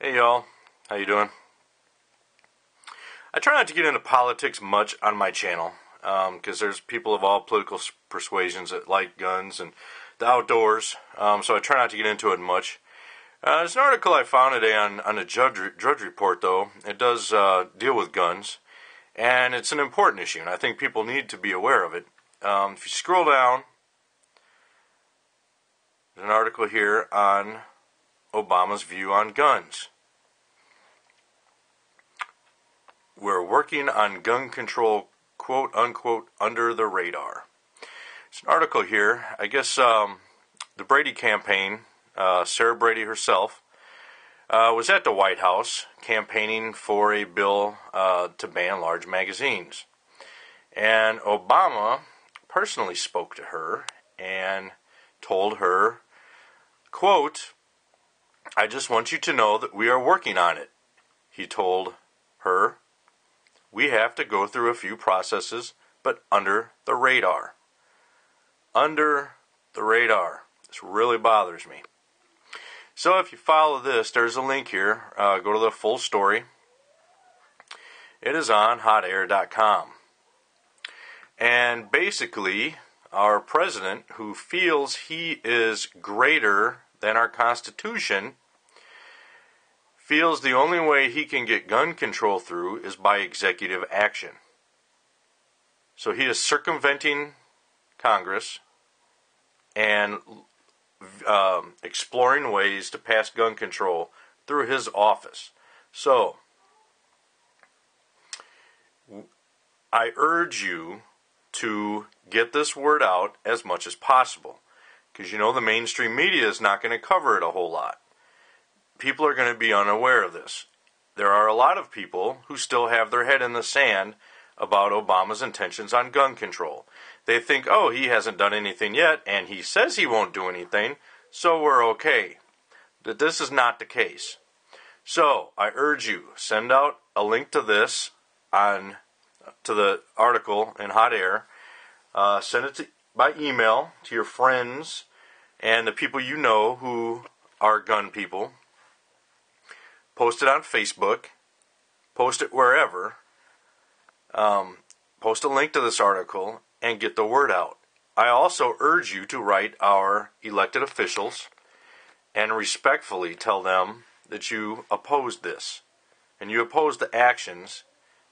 Hey y'all, how you doing? I try not to get into politics much on my channel because there's people of all political persuasions that like guns and the outdoors, so I try not to get into it much. There's an article I found today on the Drudge Report, though. It does deal with guns, and it's an important issue, and I think people need to be aware of it. If you scroll down, there's an article here on Obama's view on guns. We're working on gun control, quote unquote, under the radar. It's an article here. I guess the Brady campaign, Sarah Brady herself, was at the White House campaigning for a bill to ban large magazines. And Obama personally spoke to her and told her, quote, "I just want you to know that we are working on it," he told her. "We have to go through a few processes, but under the radar." Under the radar. This really bothers me. So if you follow this, there's a link here. Go to the full story. It is on hotair.com. And basically, our president, who feels he is greater than our Constitution, feels the only way he can get gun control through is by executive action. So he is circumventing Congress and exploring ways to pass gun control through his office. So, I urge you to get this word out as much as possible, because you know the mainstream media is not going to cover it a whole lot. People are going to be unaware of this. There are a lot of people who still have their head in the sand about Obama's intentions on gun control. They think, oh, he hasn't done anything yet, and he says he won't do anything, so we're okay. But this is not the case. So, I urge you, send out a link to this to the article in Hot Air. Send it by email to your friends and the people you know who are gun people. Post it on Facebook. Post it wherever. Post a link to this article and get the word out. I also urge you to write our elected officials and respectfully tell them that you oppose this. And you oppose the actions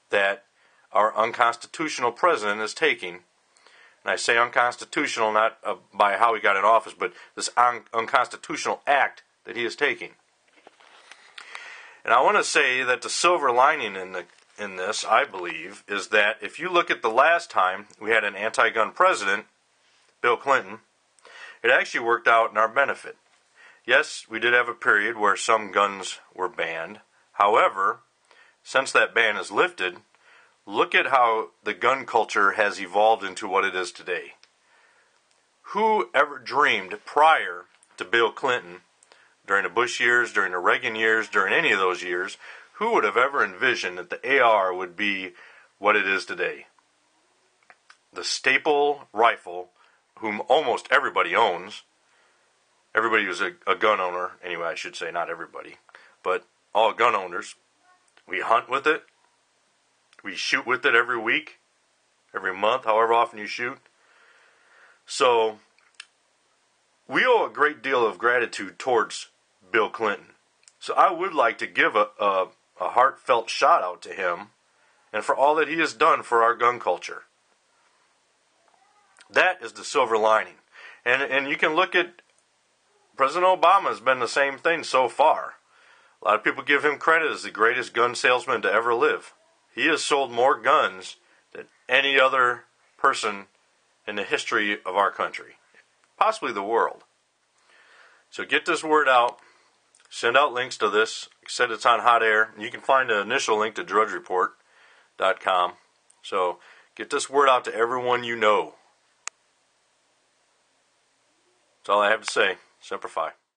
that our unconstitutional president is taking. And I say unconstitutional not by how he got in office, but this unconstitutional act that he is taking. And I want to say that the silver lining in this, I believe, is that if you look at the last time we had an anti-gun president, Bill Clinton, it actually worked out in our benefit. Yes, we did have a period where some guns were banned. However, since that ban is lifted, look at how the gun culture has evolved into what it is today. Who ever dreamed prior to Bill Clinton, during the Bush years, during the Reagan years, during any of those years, who would have ever envisioned that the AR would be what it is today? The staple rifle, whom almost everybody owns. Everybody who's a gun owner, anyway, I should say, not everybody, but all gun owners. We hunt with it. We shoot with it every week, every month, however often you shoot. So, we owe a great deal of gratitude towards Bill Clinton. So I would like to give a heartfelt shout out to him and for all that he has done for our gun culture. That is the silver lining. And you can look at President Obama has been the same thing so far. A lot of people give him credit as the greatest gun salesman to ever live. He has sold more guns than any other person in the history of our country, possibly the world. So get this word out. Send out links to this. Like I said, it's on Hot Air. You can find the initial link to drudgereport.com. So get this word out to everyone you know. That's all I have to say. Semper Fi.